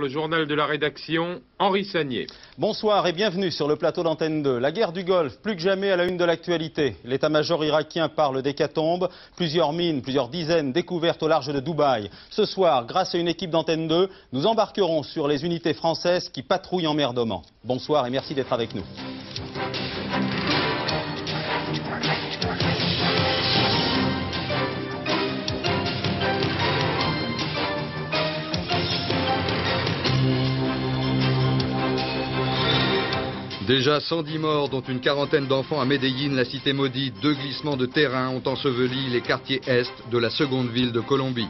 le journal de la rédaction, Henri Sagnier. Bonsoir et bienvenue sur le plateau d'Antenne 2. La guerre du Golfe, plus que jamais à la une de l'actualité. L'état-major irakien parle d'hécatombe, plusieurs mines, plusieurs dizaines découvertes au large de Dubaï. Ce soir, grâce à une équipe d'Antenne 2, nous embarquerons sur les unités françaises qui patrouillent en mer d'Oman. Bonsoir et merci d'être avec nous. Déjà 110 morts, dont une quarantaine d'enfants à Medellín, la cité maudite. 2 glissements de terrain ont enseveli les quartiers est de la seconde ville de Colombie.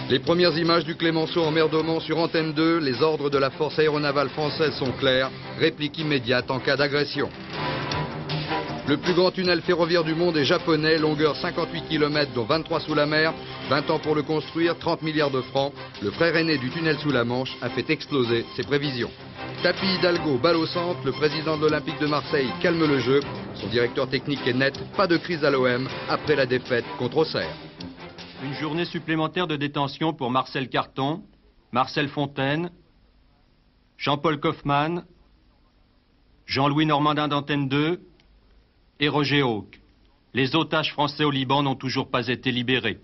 Les premières images du Clémenceau en mer d'Oman sur Antenne 2. Les ordres de la force aéronavale française sont clairs. Réplique immédiate en cas d'agression. Le plus grand tunnel ferroviaire du monde est japonais, longueur 58 km dont 23 sous la mer, 20 ans pour le construire, 30 milliards de francs. Le frère aîné du tunnel sous la Manche a fait exploser ses prévisions. Tapi Hidalgo, balle au centre, le président de l'Olympique de Marseille calme le jeu. Son directeur technique est net, pas de crise à l'OM après la défaite contre Auxerre. Une journée supplémentaire de détention pour Marcel Carton, Marcel Fontaine, Jean-Paul Kaufmann, Jean-Louis Normandin d'Antenne 2 et Roger Hawk. Les otages français au Liban n'ont toujours pas été libérés.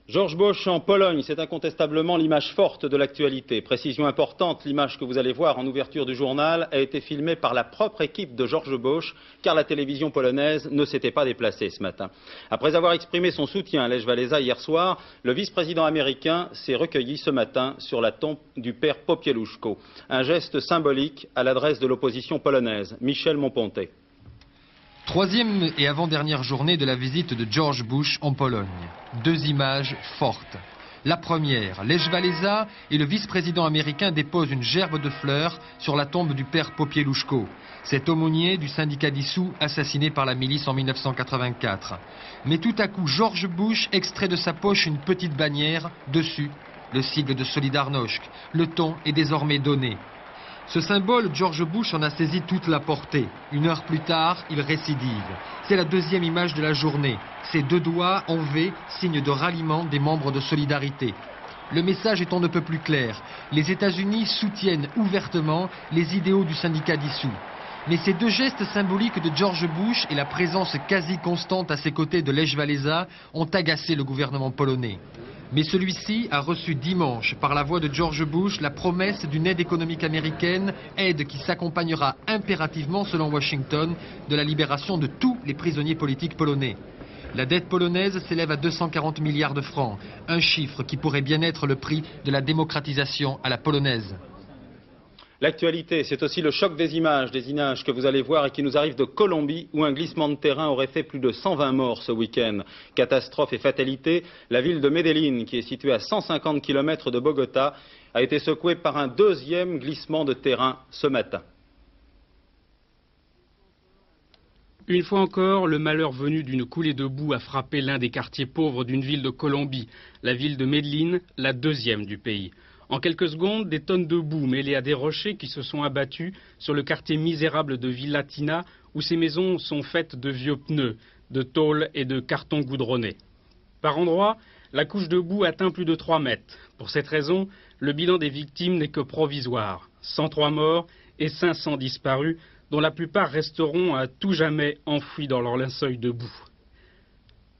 George Bush en Pologne, c'est incontestablement l'image forte de l'actualité. Précision importante, l'image que vous allez voir en ouverture du journal a été filmée par la propre équipe de George Bush, car la télévision polonaise ne s'était pas déplacée ce matin. Après avoir exprimé son soutien à Lech Walesa hier soir, le vice-président américain s'est recueilli ce matin sur la tombe du père Popieluszko. Un geste symbolique à l'adresse de l'opposition polonaise. Michel Monpontet. Troisième et avant-dernière journée de la visite de George Bush en Pologne. 2 images fortes. La première, Lech Walesa et le vice-président américain déposent une gerbe de fleurs sur la tombe du père Popieluszko, cet aumônier du syndicat dissous assassiné par la milice en 1984. Mais tout à coup, George Bush extrait de sa poche une petite bannière, dessus, le sigle de Solidarność. Le ton est désormais donné. Ce symbole, George Bush en a saisi toute la portée. 1 heure plus tard, il récidive. C'est la deuxième image de la journée. Ses 2 doigts en V, signe de ralliement des membres de Solidarité. Le message est on ne peut plus clair. Les États-Unis soutiennent ouvertement les idéaux du syndicat dissous. Mais ces 2 gestes symboliques de George Bush et la présence quasi constante à ses côtés de Lech Walesa ont agacé le gouvernement polonais. Mais celui-ci a reçu dimanche, par la voix de George Bush, la promesse d'une aide économique américaine, aide qui s'accompagnera impérativement, selon Washington, de la libération de tous les prisonniers politiques polonais. La dette polonaise s'élève à 240 milliards de francs, un chiffre qui pourrait bien être le prix de la démocratisation à la polonaise. L'actualité, c'est aussi le choc des images que vous allez voir et qui nous arrivent de Colombie, où un glissement de terrain aurait fait plus de 120 morts ce week-end. Catastrophe et fatalité, la ville de Medellín, qui est située à 150 km de Bogota, a été secouée par un 2e glissement de terrain ce matin. Une fois encore, le malheur venu d'une coulée de boue a frappé l'un des quartiers pauvres d'une ville de Colombie, la ville de Medellín, la 2e du pays. En quelques secondes, des tonnes de boue mêlées à des rochers qui se sont abattus sur le quartier misérable de Villatina, où ces maisons sont faites de vieux pneus, de tôles et de cartons goudronnés. Par endroits, la couche de boue atteint plus de 3 mètres. Pour cette raison, le bilan des victimes n'est que provisoire. 103 morts et 500 disparus, dont la plupart resteront à tout jamais enfouis dans leur linceul de boue.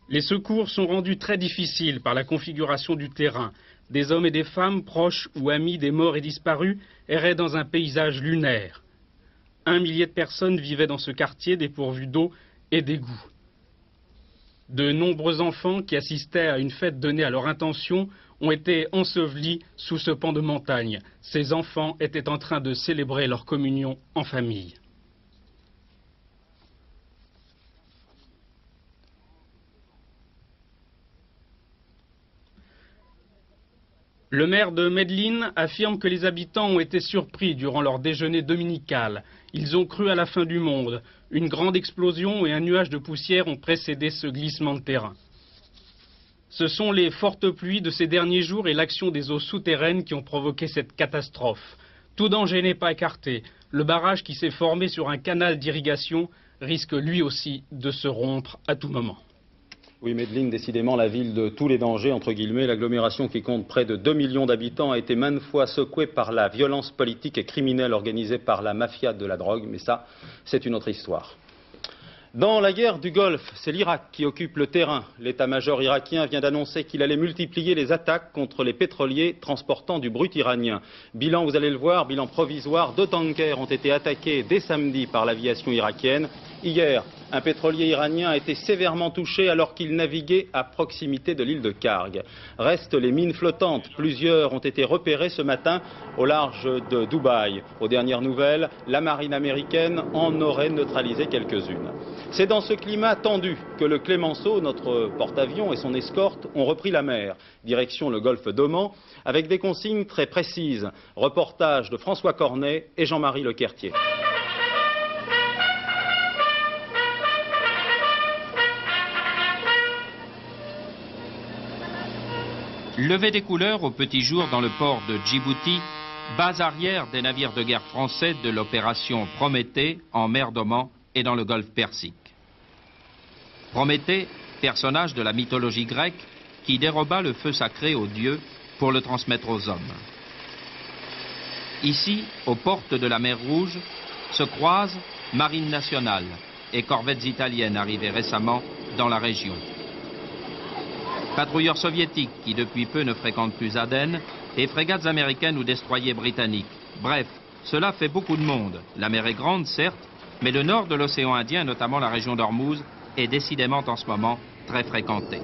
Les secours sont rendus très difficiles par la configuration du terrain. Des hommes et des femmes, proches ou amis des morts et disparus, erraient dans un paysage lunaire. 1 millier de personnes vivaient dans ce quartier dépourvu d'eau et d'égouts. De nombreux enfants qui assistaient à une fête donnée à leur intention ont été ensevelis sous ce pan de montagne. Ces enfants étaient en train de célébrer leur communion en famille. Le maire de Medellín affirme que les habitants ont été surpris durant leur déjeuner dominical. Ils ont cru à la fin du monde. Une grande explosion et un nuage de poussière ont précédé ce glissement de terrain. Ce sont les fortes pluies de ces derniers jours et l'action des eaux souterraines qui ont provoqué cette catastrophe. Tout danger n'est pas écarté. Le barrage qui s'est formé sur un canal d'irrigation risque lui aussi de se rompre à tout moment. Oui, Medellín, décidément la ville de tous les dangers, entre guillemets. L'agglomération qui compte près de 2 millions d'habitants a été maintes fois secouée par la violence politique et criminelle organisée par la mafia de la drogue, mais ça, c'est une autre histoire. Dans la guerre du Golfe, c'est l'Irak qui occupe le terrain. L'état-major irakien vient d'annoncer qu'il allait multiplier les attaques contre les pétroliers transportant du brut iranien. Bilan, vous allez le voir, bilan provisoire, 2 tankers ont été attaqués dès samedi par l'aviation irakienne. Hier, un pétrolier iranien a été sévèrement touché alors qu'il naviguait à proximité de l'île de Karg. Restent les mines flottantes. Plusieurs ont été repérées ce matin au large de Dubaï. Aux dernières nouvelles, la marine américaine en aurait neutralisé quelques-unes. C'est dans ce climat tendu que le Clemenceau, notre porte-avions et son escorte ont repris la mer, direction le golfe d'Oman, avec des consignes très précises. Reportage de François Cornet et Jean-Marie Lequertier. Lever des couleurs au petit jour dans le port de Djibouti, base arrière des navires de guerre français de l'opération Prométhée en mer d'Oman et dans le golfe Persique. Prométhée, personnage de la mythologie grecque qui déroba le feu sacré aux dieux pour le transmettre aux hommes. Ici, aux portes de la mer Rouge, se croisent marine nationale et corvettes italiennes arrivées récemment dans la région. Patrouilleurs soviétiques qui depuis peu ne fréquentent plus Aden et frégates américaines ou destroyers britanniques. Bref, cela fait beaucoup de monde. La mer est grande, certes, mais le nord de l'océan Indien, notamment la région d'Ormuz, est décidément en ce moment très fréquenté.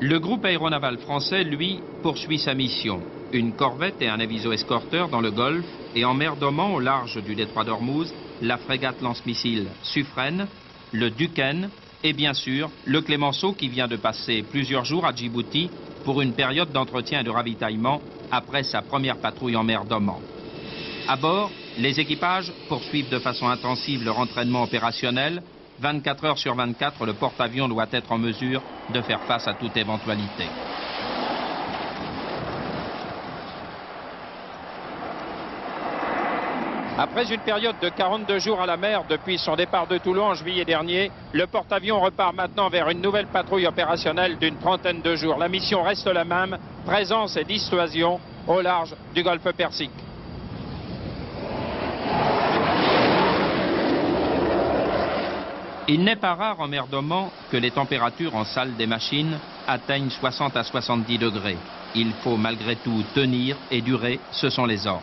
Le groupe aéronaval français, lui, poursuit sa mission. Une corvette et un aviso-escorteur dans le Golfe et en mer d'Oman, au large du détroit d'Ormuz, la frégate lance-missile Suffren, le Duquesne, et bien sûr, le Clemenceau qui vient de passer plusieurs jours à Djibouti pour une période d'entretien et de ravitaillement après sa première patrouille en mer d'Oman. À bord, les équipages poursuivent de façon intensive leur entraînement opérationnel. 24 heures sur 24, le porte-avions doit être en mesure de faire face à toute éventualité. Après une période de 42 jours à la mer depuis son départ de Toulon en juillet dernier, le porte-avions repart maintenant vers une nouvelle patrouille opérationnelle d'une trentaine de jours. La mission reste la même, présence et dissuasion au large du golfe Persique. Il n'est pas rare en mer d'Oman que les températures en salle des machines atteignent 60 à 70 degrés. Il faut malgré tout tenir et durer, ce sont les ordres.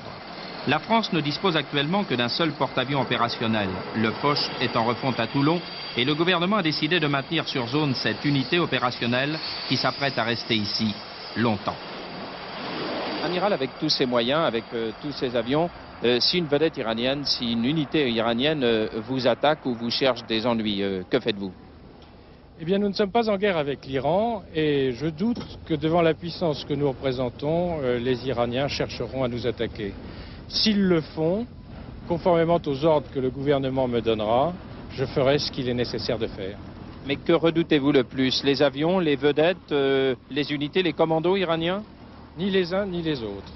La France ne dispose actuellement que d'un seul porte-avions opérationnel. Le Foch est en refonte à Toulon et le gouvernement a décidé de maintenir sur zone cette unité opérationnelle qui s'apprête à rester ici longtemps. Amiral, avec tous ces moyens, avec tous ces avions, si une vedette iranienne, si une unité iranienne vous attaque ou vous cherche des ennuis, que faites-vous? Eh bien, nous ne sommes pas en guerre avec l'Iran et je doute que devant la puissance que nous représentons, les Iraniens chercheront à nous attaquer. S'ils le font, conformément aux ordres que le gouvernement me donnera, je ferai ce qu'il est nécessaire de faire. Mais que redoutez-vous le plus? Les avions, les vedettes, les unités, les commandos iraniens? Ni les uns ni les autres.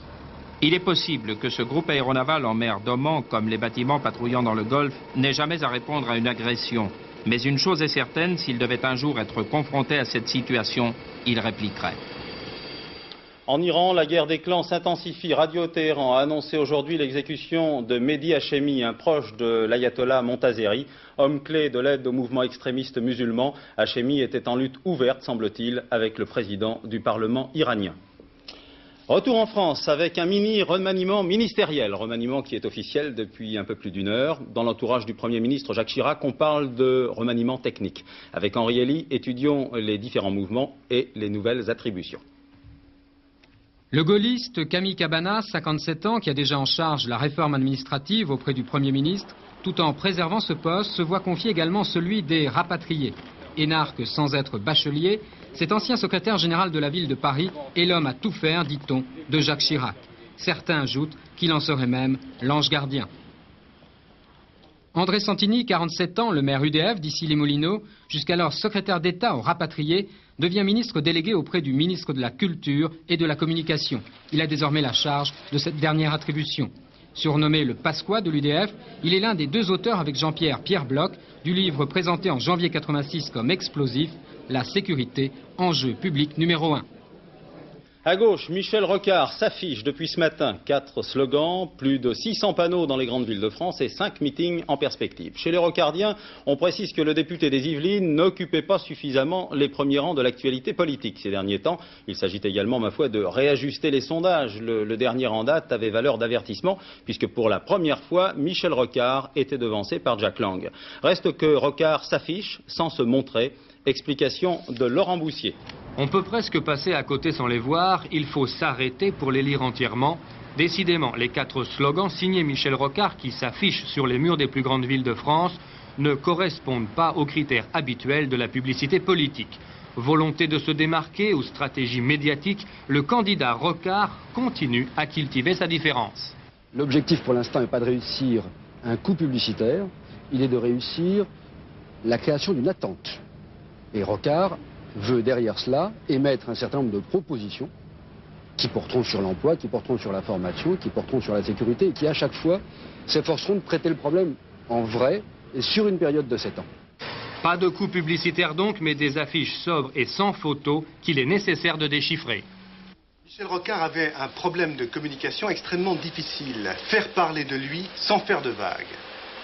Il est possible que ce groupe aéronaval en mer d'Oman, comme les bâtiments patrouillant dans le Golfe, n'ait jamais à répondre à une agression. Mais une chose est certaine, s'il devait un jour être confronté à cette situation, il répliquerait. En Iran, la guerre des clans s'intensifie. Radio Téhéran a annoncé aujourd'hui l'exécution de Mehdi Hachemi, un proche de l'ayatollah Montazeri, homme clé de l'aide au mouvement extrémiste musulman. Hachemi était en lutte ouverte, semble-t-il, avec le président du Parlement iranien. Retour en France avec un mini-remaniement ministériel, remaniement qui est officiel depuis un peu plus d'une heure. Dans l'entourage du Premier ministre Jacques Chirac, on parle de remaniement technique. Avec Henri Elie, étudions les différents mouvements et les nouvelles attributions. Le gaulliste Camille Cabanas, 57 ans, qui a déjà en charge la réforme administrative auprès du Premier ministre, tout en préservant ce poste, se voit confier également celui des rapatriés. Énarque sans être bachelier, cet ancien secrétaire général de la ville de Paris est l'homme à tout faire, dit-on, de Jacques Chirac. Certains ajoutent qu'il en serait même l'ange gardien. André Santini, 47 ans, le maire UDF d'Issy-les-Moulineaux, jusqu'alors secrétaire d'État aux rapatriés, devient ministre délégué auprès du ministre de la Culture et de la Communication. Il a désormais la charge de cette dernière attribution. Surnommé le Pasqua de l'UDF, il est l'un des deux auteurs avec Jean-Pierre Bloch du livre présenté en janvier 86 comme explosif, La sécurité, enjeu public numéro 1. À gauche, Michel Rocard s'affiche depuis ce matin. 4 slogans, plus de 600 panneaux dans les grandes villes de France et 5 meetings en perspective. Chez les Rocardiens, on précise que le député des Yvelines n'occupait pas suffisamment les premiers rangs de l'actualité politique ces derniers temps. Il s'agit également, ma foi, de réajuster les sondages. Le dernier en date avait valeur d'avertissement, puisque pour la première fois, Michel Rocard était devancé par Jack Lang. Reste que Rocard s'affiche sans se montrer. Explication de Laurent Boussier. On peut presque passer à côté sans les voir, il faut s'arrêter pour les lire entièrement. Décidément, les 4 slogans signés Michel Rocard qui s'affichent sur les murs des plus grandes villes de France ne correspondent pas aux critères habituels de la publicité politique. Volonté de se démarquer ou stratégie médiatique, le candidat Rocard continue à cultiver sa différence. L'objectif pour l'instant n'est pas de réussir un coup publicitaire, il est de réussir la création d'une attente. Et Rocard veut derrière cela émettre un certain nombre de propositions qui porteront sur l'emploi, qui porteront sur la formation, qui porteront sur la sécurité et qui à chaque fois s'efforceront de traiter le problème en vrai et sur une période de 7 ans. Pas de coup publicitaire donc, mais des affiches sobres et sans photos qu'il est nécessaire de déchiffrer. Michel Rocard avait un problème de communication extrêmement difficile. Faire parler de lui sans faire de vagues.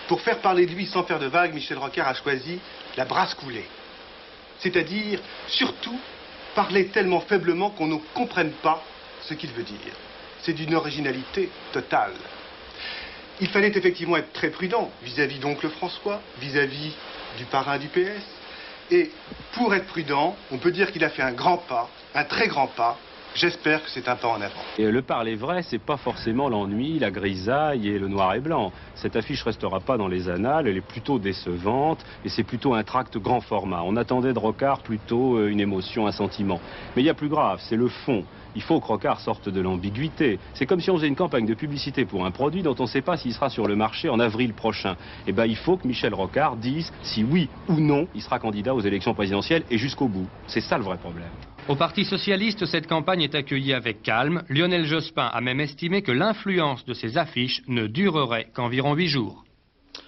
Pour faire parler de lui sans faire de vagues, Michel Rocard a choisi la brasse coulée. C'est-à-dire, surtout, parler tellement faiblement qu'on ne comprenne pas ce qu'il veut dire. C'est d'une originalité totale. Il fallait effectivement être très prudent vis-à-vis d'oncle François, vis-à-vis du parrain du PS. Et pour être prudent, on peut dire qu'il a fait un grand pas, un très grand pas. J'espère que c'est un pas en avant. Et le parler vrai, c'est pas forcément l'ennui, la grisaille et le noir et blanc. Cette affiche restera pas dans les annales, elle est plutôt décevante et c'est plutôt un tract grand format. On attendait de Rocard plutôt une émotion, un sentiment. Mais il y a plus grave, c'est le fond. Il faut que Rocard sorte de l'ambiguïté. C'est comme si on faisait une campagne de publicité pour un produit dont on ne sait pas s'il sera sur le marché en avril prochain. Eh bien, il faut que Michel Rocard dise si oui ou non il sera candidat aux élections présidentielles et jusqu'au bout. C'est ça le vrai problème. Au Parti socialiste, cette campagne est accueillie avec calme. Lionel Jospin a même estimé que l'influence de ces affiches ne durerait qu'environ 8 jours.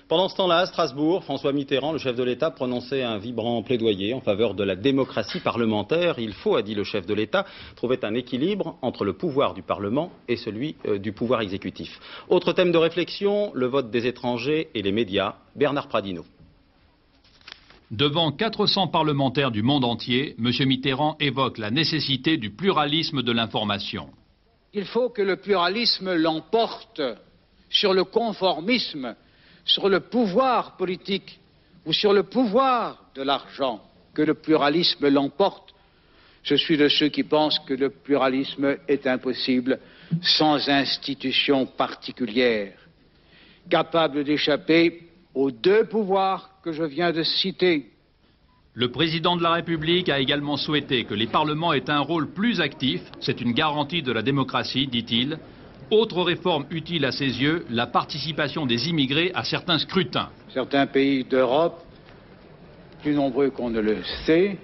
Pendant ce temps-là, à Strasbourg, François Mitterrand, le chef de l'État, prononçait un vibrant plaidoyer en faveur de la démocratie parlementaire. Il faut, a dit le chef de l'État, trouver un équilibre entre le pouvoir du Parlement et celui du pouvoir exécutif. Autre thème de réflexion, le vote des étrangers et les médias. Bernard Pradino. Devant 400 parlementaires du monde entier, M. Mitterrand évoque la nécessité du pluralisme de l'information. Il faut que le pluralisme l'emporte sur le conformisme, sur le pouvoir politique ou sur le pouvoir de l'argent, que le pluralisme l'emporte. Je suis de ceux qui pensent que le pluralisme est impossible sans institution particulière, capable d'échapper aux 2 pouvoirs que je viens de citer. Le président de la République a également souhaité que les parlements aient un rôle plus actif. C'est une garantie de la démocratie, dit-il. Autre réforme utile à ses yeux, la participation des immigrés à certains scrutins. Certains pays d'Europe, plus nombreux qu'on ne le sait,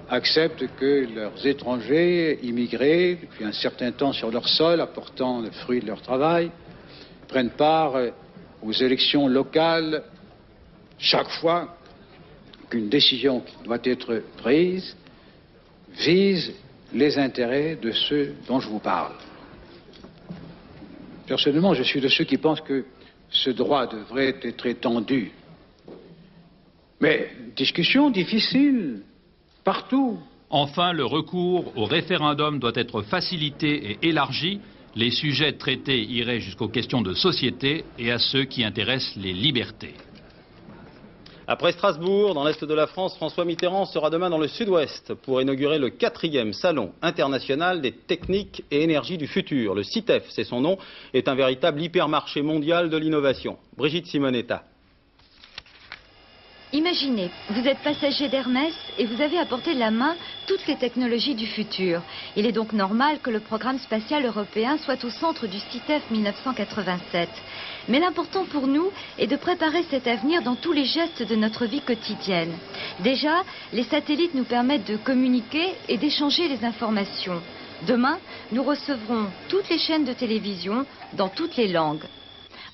acceptent que leurs étrangers immigrés, depuis un certain temps sur leur sol, apportant le fruit de leur travail, prennent part aux élections locales chaque fois qu'une décision qui doit être prise vise les intérêts de ceux dont je vous parle. Personnellement, je suis de ceux qui pensent que ce droit devrait être étendu. Mais discussion difficile, partout. Enfin, le recours au référendum doit être facilité et élargi. Les sujets traités iraient jusqu'aux questions de société et à ceux qui intéressent les libertés. Après Strasbourg, dans l'Est de la France, François Mitterrand sera demain dans le Sud-Ouest pour inaugurer le 4e Salon international des techniques et énergies du futur. Le CITEF, c'est son nom, est un véritable hypermarché mondial de l'innovation. Brigitte Simonetta. Imaginez, vous êtes passager d'Hermès et vous avez à portée de la main toutes les technologies du futur. Il est donc normal que le programme spatial européen soit au centre du CITEF 1987. Mais l'important pour nous est de préparer cet avenir dans tous les gestes de notre vie quotidienne. Déjà, les satellites nous permettent de communiquer et d'échanger les informations. Demain, nous recevrons toutes les chaînes de télévision dans toutes les langues.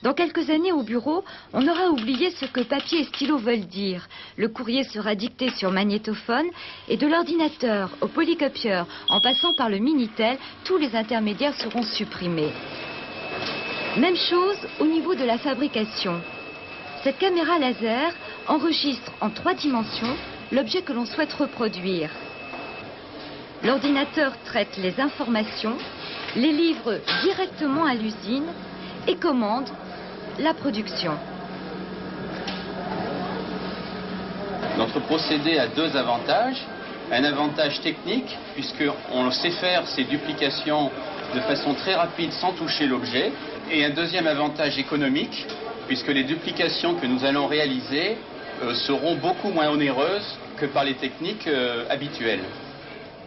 Dans quelques années au bureau, on aura oublié ce que papier et stylo veulent dire. Le courrier sera dicté sur magnétophone et de l'ordinateur au polycopieur, en passant par le Minitel, tous les intermédiaires seront supprimés. Même chose au niveau de la fabrication. Cette caméra laser enregistre en 3 dimensions l'objet que l'on souhaite reproduire. L'ordinateur traite les informations, les livre directement à l'usine et commande la production. Notre procédé a 2 avantages. Un avantage technique, puisqu'on sait faire ces duplications de façon très rapide sans toucher l'objet. Et un deuxième avantage économique, puisque les duplications que nous allons réaliser seront beaucoup moins onéreuses que par les techniques habituelles.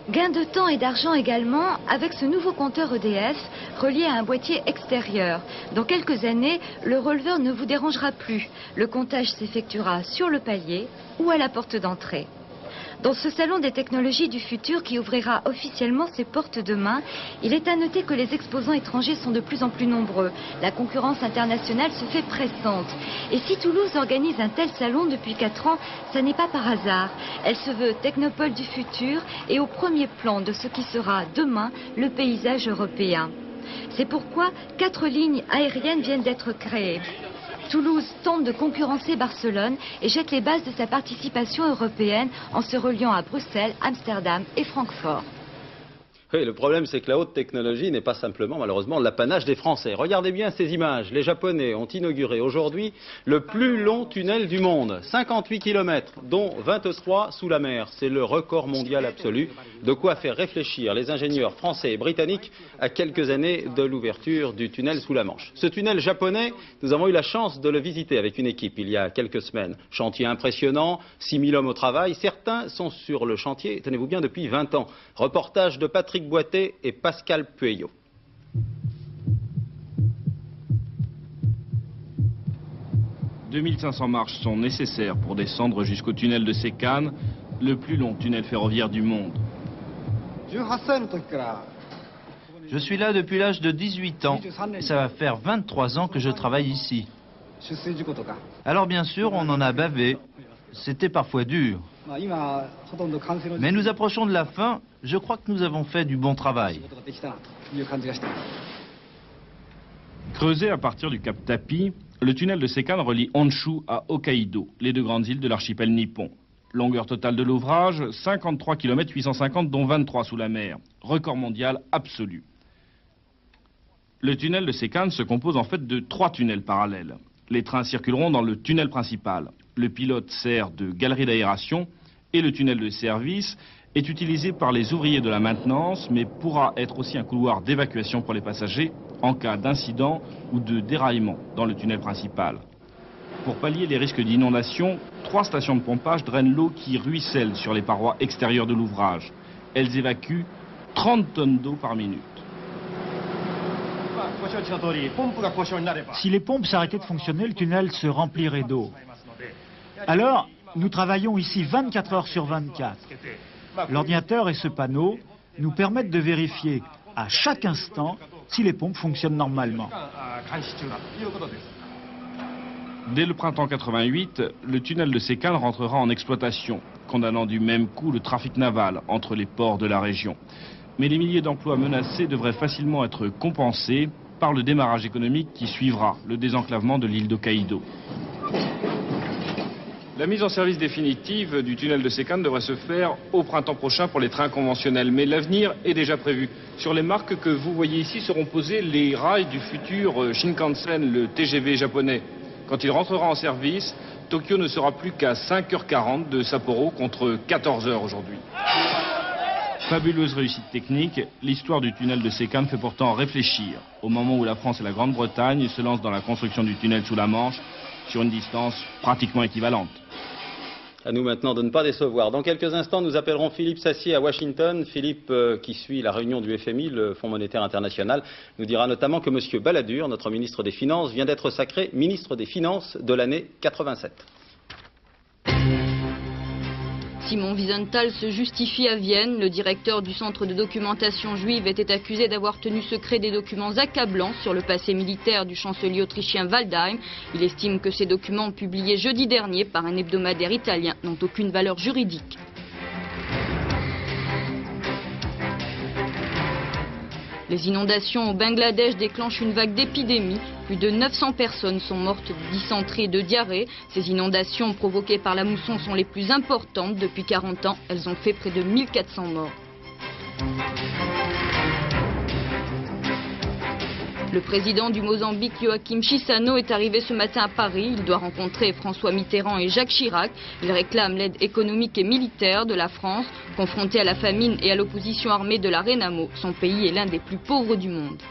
Gain de temps et d'argent également avec ce nouveau compteur EDF relié à un boîtier extérieur. Dans quelques années, le releveur ne vous dérangera plus. Le comptage s'effectuera sur le palier ou à la porte d'entrée. Dans ce salon des technologies du futur qui ouvrira officiellement ses portes demain, il est à noter que les exposants étrangers sont de plus en plus nombreux. La concurrence internationale se fait pressante. Et si Toulouse organise un tel salon depuis 4 ans, ça n'est pas par hasard. Elle se veut technopole du futur et au premier plan de ce qui sera demain le paysage européen. C'est pourquoi 4 lignes aériennes viennent d'être créées. Toulouse tente de concurrencer Barcelone et jette les bases de sa participation européenne en se reliant à Bruxelles, Amsterdam et Francfort. Oui, le problème, c'est que la haute technologie n'est pas simplement, malheureusement, l'apanage des Français. Regardez bien ces images. Les Japonais ont inauguré aujourd'hui le plus long tunnel du monde. 58 km, dont 23 sous la mer. C'est le record mondial absolu. De quoi faire réfléchir les ingénieurs français et britanniques à quelques années de l'ouverture du tunnel sous la Manche. Ce tunnel japonais, nous avons eu la chance de le visiter avec une équipe il y a quelques semaines. Chantier impressionnant, 6000 hommes au travail. Certains sont sur le chantier, tenez-vous bien, depuis 20 ans. Reportage de Patrick Boité et Pascal Pueyo. « 2500 marches sont nécessaires pour descendre jusqu'au tunnel de Sécane, le plus long tunnel ferroviaire du monde. Je suis là depuis l'âge de 18 ans et ça va faire 23 ans que je travaille ici. Alors bien sûr, on en a bavé. C'était parfois dur. Mais nous approchons de la fin. Je crois que nous avons fait du bon travail. Creusé à partir du cap Tapi, le tunnel de Sécane relie Honshu à Hokkaido, les 2 grandes îles de l'archipel nippon. Longueur totale de l'ouvrage, 53 km 850, dont 23 sous la mer. Record mondial absolu. Le tunnel de Sécane se compose en fait de 3 tunnels parallèles. Les trains circuleront dans le tunnel principal. Le pilote sert de galerie d'aération et le tunnel de service est utilisé par les ouvriers de la maintenance, mais pourra être aussi un couloir d'évacuation pour les passagers en cas d'incident ou de déraillement dans le tunnel principal. Pour pallier les risques d'inondation, 3 stations de pompage drainent l'eau qui ruisselle sur les parois extérieures de l'ouvrage. Elles évacuent 30 tonnes d'eau par minute. Si les pompes s'arrêtaient de fonctionner, le tunnel se remplirait d'eau. Alors, nous travaillons ici 24 heures sur 24. L'ordinateur et ce panneau nous permettent de vérifier à chaque instant si les pompes fonctionnent normalement. Dès le printemps 88, le tunnel de Sécane rentrera en exploitation, condamnant du même coup le trafic naval entre les ports de la région. Mais les milliers d'emplois menacés devraient facilement être compensés par le démarrage économique qui suivra le désenclavement de l'île d'Hokkaido. La mise en service définitive du tunnel de Sécane devrait se faire au printemps prochain pour les trains conventionnels. Mais l'avenir est déjà prévu. Sur les marques que vous voyez ici seront posés les rails du futur Shinkansen, le TGV japonais. Quand il rentrera en service, Tokyo ne sera plus qu'à 5h40 de Sapporo contre 14h aujourd'hui. Fabuleuse réussite technique, l'histoire du tunnel de Sécane fait pourtant réfléchir. Au moment où la France et la Grande-Bretagne se lancent dans la construction du tunnel sous la Manche, sur une distance pratiquement équivalente. À nous maintenant de ne pas décevoir. Dans quelques instants, nous appellerons Philippe Sassier à Washington. Philippe, qui suit la réunion du FMI, le Fonds monétaire international, nous dira notamment que M. Balladur, notre ministre des Finances, vient d'être sacré ministre des Finances de l'année 87. Simon Wiesenthal se justifie à Vienne. Le directeur du centre de documentation juive était accusé d'avoir tenu secret des documents accablants sur le passé militaire du chancelier autrichien Waldheim. Il estime que ces documents publiés jeudi dernier par un hebdomadaire italien n'ont aucune valeur juridique. Les inondations au Bangladesh déclenchent une vague d'épidémie. Plus de 900 personnes sont mortes de dysenterie et de diarrhée. Ces inondations provoquées par la mousson sont les plus importantes depuis 40 ans. Elles ont fait près de 1400 morts. Le président du Mozambique, Joaquim Chissano, est arrivé ce matin à Paris. Il doit rencontrer François Mitterrand et Jacques Chirac. Il réclame l'aide économique et militaire de la France. Confronté à la famine et à l'opposition armée de la Renamo, son pays est l'un des plus pauvres du monde.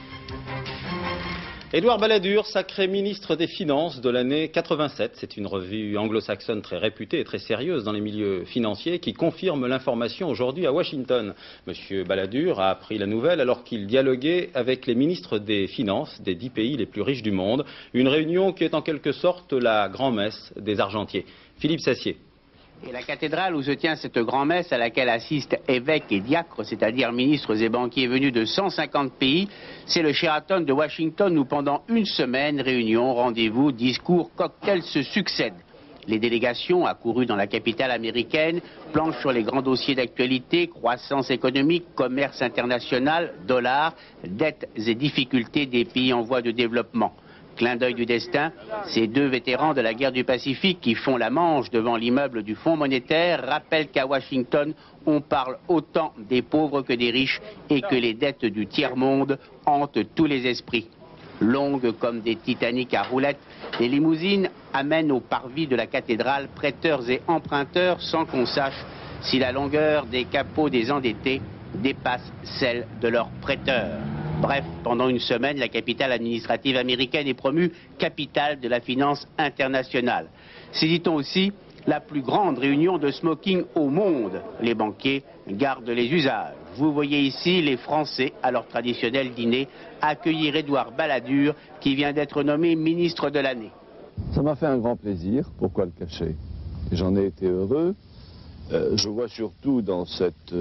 Édouard Balladur, sacré ministre des Finances de l'année 87. C'est une revue anglo-saxonne très réputée et très sérieuse dans les milieux financiers qui confirme l'information aujourd'hui à Washington. Monsieur Balladur a appris la nouvelle alors qu'il dialoguait avec les ministres des Finances des 10 pays les plus riches du monde. Une réunion qui est en quelque sorte la grand-messe des argentiers. Philippe Sassier. Et la cathédrale où se tient cette grand-messe à laquelle assistent évêques et diacres, c'est-à-dire ministres et banquiers venus de 150 pays, c'est le Sheraton de Washington où pendant une semaine, réunions, rendez-vous, discours, cocktails se succèdent. Les délégations accourues dans la capitale américaine planchent sur les grands dossiers d'actualité, croissance économique, commerce international, dollars, dettes et difficultés des pays en voie de développement. Clin d'œil du destin, ces deux vétérans de la guerre du Pacifique qui font la manche devant l'immeuble du Fonds monétaire rappellent qu'à Washington, on parle autant des pauvres que des riches et que les dettes du tiers-monde hantent tous les esprits. Longues comme des Titanic à roulettes, les limousines amènent au parvis de la cathédrale prêteurs et emprunteurs sans qu'on sache si la longueur des capots des endettés dépasse celle de leurs prêteurs. Bref, pendant une semaine, la capitale administrative américaine est promue capitale de la finance internationale. C'est, dit-on aussi, la plus grande réunion de smoking au monde. Les banquiers gardent les usages. Vous voyez ici les Français, à leur traditionnel dîner, accueillir Édouard Balladur, qui vient d'être nommé ministre de l'année. Ça m'a fait un grand plaisir, pourquoi le cacher? J'en ai été heureux. Je vois surtout dans cette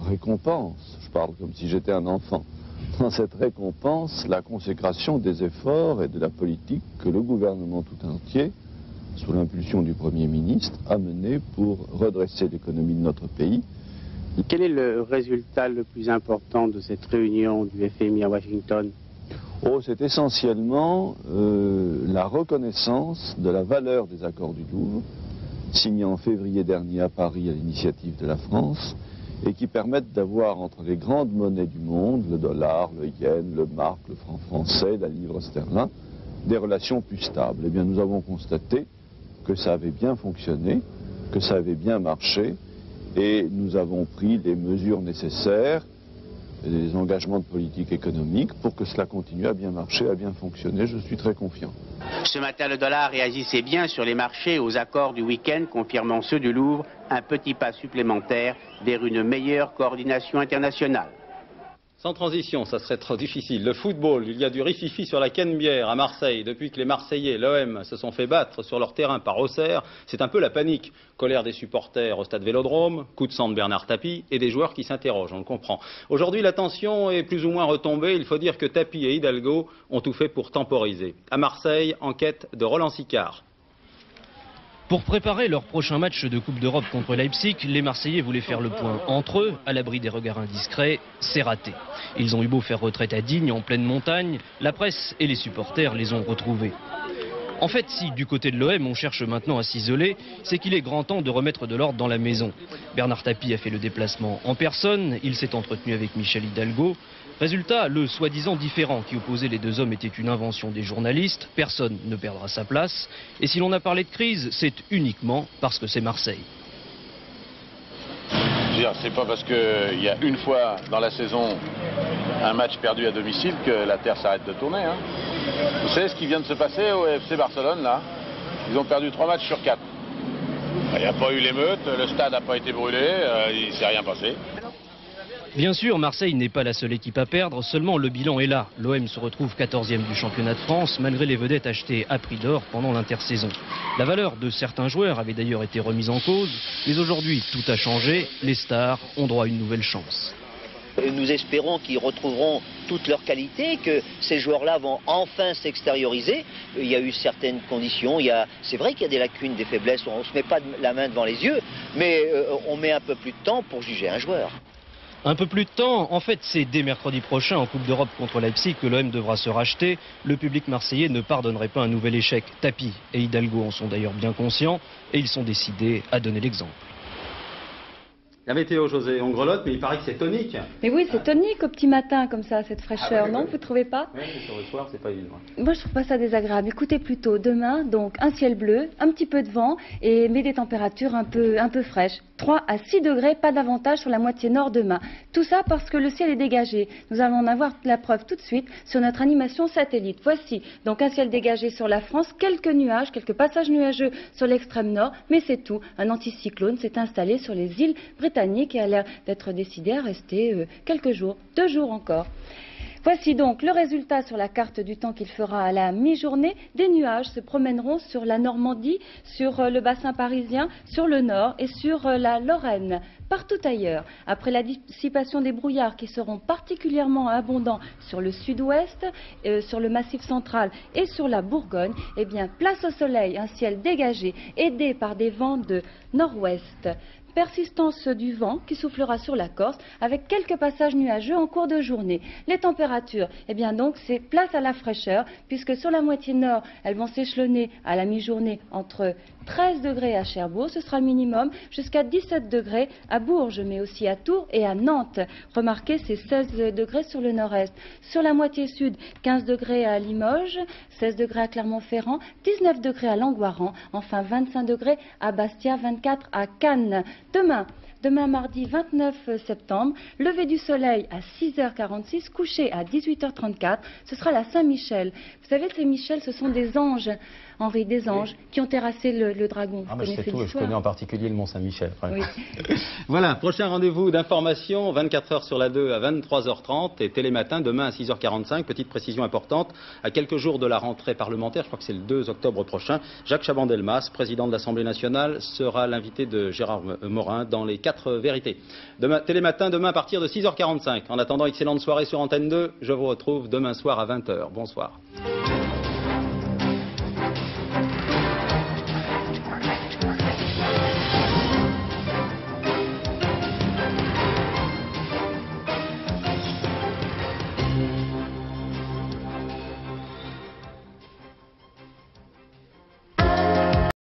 récompense, je parle comme si j'étais un enfant, dans cette récompense, la consécration des efforts et de la politique que le gouvernement tout entier, sous l'impulsion du Premier ministre, a mené pour redresser l'économie de notre pays. Quel est le résultat le plus important de cette réunion du FMI à Washington? C'est essentiellement la reconnaissance de la valeur des accords du Louvre, signés en février dernier à Paris à l'initiative de la France, et qui permettent d'avoir entre les grandes monnaies du monde, le dollar, le yen, le mark, le franc français, la livre sterling, des relations plus stables. Eh bien, nous avons constaté que ça avait bien fonctionné, que ça avait bien marché, et nous avons pris les mesures nécessaires, les engagements de politique économique pour que cela continue à bien marcher, à bien fonctionner. Je suis très confiant. Ce matin, le dollar réagissait bien sur les marchés aux accords du week-end, confirmant ceux du Louvre, un petit pas supplémentaire vers une meilleure coordination internationale. Sans transition, ça serait trop difficile. Le football, il y a du rififi sur la Canebière à Marseille. Depuis que les Marseillais, l'OM, se sont fait battre sur leur terrain par Auxerre, c'est un peu la panique. Colère des supporters au stade Vélodrome, coup de sang de Bernard Tapie et des joueurs qui s'interrogent, on le comprend. Aujourd'hui, la tension est plus ou moins retombée. Il faut dire que Tapie et Hidalgo ont tout fait pour temporiser. À Marseille, enquête de Roland Sicard. Pour préparer leur prochain match de Coupe d'Europe contre Leipzig, les Marseillais voulaient faire le point entre eux, à l'abri des regards indiscrets. C'est raté. Ils ont eu beau faire retraite à Digne, en pleine montagne, la presse et les supporters les ont retrouvés. En fait, si du côté de l'OM on cherche maintenant à s'isoler, c'est qu'il est grand temps de remettre de l'ordre dans la maison. Bernard Tapie a fait le déplacement en personne, il s'est entretenu avec Michel Hidalgo. Résultat, le soi-disant différend qui opposait les deux hommes était une invention des journalistes, personne ne perdra sa place. Et si l'on a parlé de crise, c'est uniquement parce que c'est Marseille. C'est pas parce qu'il y a une fois dans la saison un match perdu à domicile que la Terre s'arrête de tourner. Hein. Vous savez ce qui vient de se passer au FC Barcelone là? Ils ont perdu 3 matchs sur 4. Il n'y a pas eu l'émeute, le stade n'a pas été brûlé, il ne s'est rien passé. Bien sûr, Marseille n'est pas la seule équipe à perdre, seulement le bilan est là. L'OM se retrouve 14e du championnat de France, malgré les vedettes achetées à prix d'or pendant l'intersaison. La valeur de certains joueurs avait d'ailleurs été remise en cause, mais aujourd'hui tout a changé, les stars ont droit à une nouvelle chance. Nous espérons qu'ils retrouveront toutes leurs qualités, que ces joueurs-là vont enfin s'extérioriser. Il y a eu certaines conditions, c'est vrai qu'il y a des lacunes, des faiblesses, on ne se met pas la main devant les yeux, mais on met un peu plus de temps pour juger un joueur. Un peu plus de temps, en fait c'est dès mercredi prochain en Coupe d'Europe contre Leipzig que l'OM devra se racheter. Le public marseillais ne pardonnerait pas un nouvel échec. Tapi et Hidalgo en sont d'ailleurs bien conscients et ils sont décidés à donner l'exemple. La météo, José, on grelotte, mais il paraît que c'est tonique. Mais oui, c'est tonique au petit matin, comme ça, cette fraîcheur, non? Vous ne trouvez pas? Oui, sur le soir, c'est pas évident. Moi, je trouve pas ça désagréable. Écoutez plutôt, demain, donc, un ciel bleu, un petit peu de vent, mais des températures un peu fraîches. 3 à 6 degrés, pas davantage sur la moitié nord demain. Tout ça parce que le ciel est dégagé. Nous allons en avoir la preuve tout de suite sur notre animation satellite. Voici donc un ciel dégagé sur la France, quelques nuages, quelques passages nuageux sur l'extrême nord, mais c'est tout. Un anticyclone s'est installé sur les îles britanniques et a l'air d'être décidé à rester quelques jours, 2 jours encore. Voici donc le résultat sur la carte du temps qu'il fera à la mi-journée. Des nuages se promèneront sur la Normandie, sur le bassin parisien, sur le nord et sur la Lorraine. Partout ailleurs, après la dissipation des brouillards qui seront particulièrement abondants sur le sud-ouest, sur le massif central et sur la Bourgogne, eh bien, place au soleil, un ciel dégagé, aidé par des vents de nord-ouest. Persistance du vent qui soufflera sur la Corse avec quelques passages nuageux en cours de journée. Les températures, eh bien donc c'est place à la fraîcheur puisque sur la moitié nord, elles vont s'échelonner à la mi-journée entre 13 degrés à Cherbourg, ce sera le minimum, jusqu'à 17 degrés à Bourges, mais aussi à Tours et à Nantes. Remarquez, c'est 16 degrés sur le nord-est. Sur la moitié sud, 15 degrés à Limoges, 16 degrés à Clermont-Ferrand, 19 degrés à Langoiran, enfin 25 degrés à Bastia, 24 à Cannes. Demain mardi 29 septembre, lever du soleil à 6h46, coucher à 18h34, ce sera la Saint-Michel. Vous savez, ces Michel, ce sont des anges, Henri, des anges, qui ont terrassé le dragon. Ah, je sais tout, je connais en particulier le Mont-Saint-Michel. Oui. Voilà, prochain rendez-vous d'information, 24 heures sur la 2 à 23h30 et Télématin demain à 6h45. Petite précision importante, à quelques jours de la rentrée parlementaire, je crois que c'est le 2 octobre prochain, Jacques Chaban-Delmas, président de l'Assemblée nationale, sera l'invité de Gérard Morin dans les 4 vérités. Télématin demain à partir de 6h45. En attendant, excellente soirée sur Antenne 2. Je vous retrouve demain soir à 20h. Bonsoir.